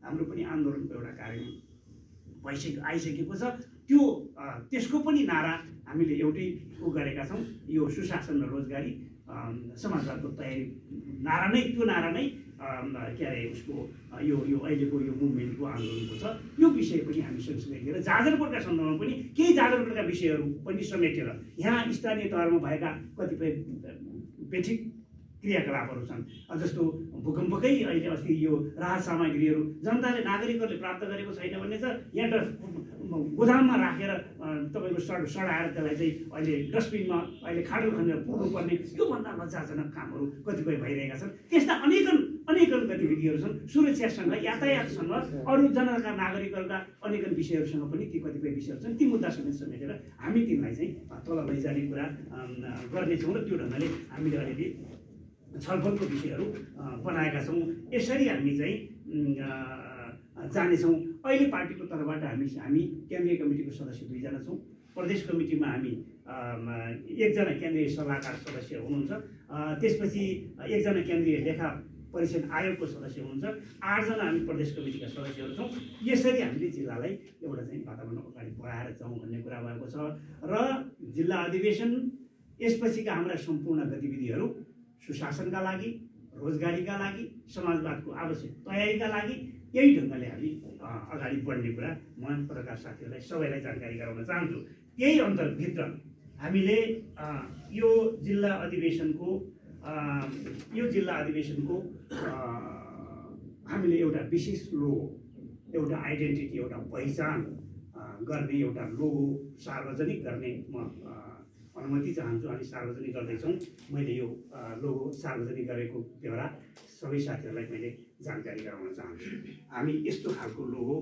हाम्रो पनि आन्दोलनको एउटा कार्यक्रम आइसकेको छ। त्यो त्यसको पनि नारा हामीले एउटै गरेका छौँ, यो सुशासन र रोजगारी समाजवादको तयारी नारा नै, त्यो नारा नै के अरे उसको यो अहिलेको यो मुभमेन्टको आन्दोलनको छ। यो विषय पनि हामी सँगसँगै लिएर जाजरकोटका सन्दर्भमा पनि केही जाजरकोटका विषयहरू पनि समेटेर यहाँ स्थानीय तहमा भएका कतिपय बेठिक क्रियाकलापहरू छन्, जस्तो भूकम्पकै अहिले अस्ति यो राहत सामग्रीहरू जनताले नागरिकहरूले प्राप्त गरेको छैन भन्ने छ। यहाँ गोदाममा राखेर तपाईँको सडाएर त्यसलाई चाहिँ अहिले डस्टबिनमा अहिले खाडल खनेर पुर्नुपर्ने योभन्दा लज्जाजनक कामहरू कतिपय भइरहेका छन्। त्यस्ता अनेकन गतिविधिहरू छन्। सुरक्षासँग, यातायातसँग, अरू जनताका नागरिकहरूका अनेकन विषयहरूसँग पनि ती कतिपय विषयहरू छन्। ती मुद्दा समेटेर हामी तिनलाई चाहिँ तल लैजाने कुरा गर्नेछौँ र त्यो ढङ्गले हामीले अलिअलि छलफलको विषयहरू बनाएका छौँ। यसरी हामी चाहिँ जानेछौँ। अहिले पार्टीको तर्फबाट हामी केन्द्रीय कमिटीको सदस्य 2 जना छौँ। प्रदेश कमिटीमा हामी 1 जना केन्द्रीय सल्लाहकार सदस्य हुनुहुन्छ। त्यसपछि 1 जना केन्द्रीय लेखा परिषद आयोगको सदस्य हुनुहुन्छ। 8 जना हामी प्रदेश कमिटीका सदस्यहरू छौँ। यसरी हामीले जिल्लालाई एउटा चाहिँ वातावरण अगाडि बढाएर जाउँ भन्ने कुरा भएको छ र जिल्ला अधिवेशन यसपछिका हाम्रा सम्पूर्ण गतिविधिहरू सुशासनका लागि, रोजगारीका लागि, समाजवादको आवश्यक तयारीका लागि यही ढङ्गले हामी अगाडि बढ्ने कुरा म पत्रकार साथीहरूलाई सबैलाई जानकारी गराउन चाहन्छु। यही अन्तर्भित्र हामीले यो जिल्ला अधिवेशनको हामीले एउटा विशेष लोगो, एउटा आइडेन्टिटी, एउटा पहिचान गर्ने एउटा लोगो सार्वजनिक गर्ने म अनुमति चाहन्छु। हामी सार्वजनिक गर्दैछौँ। मैले यो लोगो सार्वजनिक गरेको बेहोरा सबै साथीहरूलाई मैले जानकारी गराउन चाहन्छु। हामी यस्तो खालको लोगो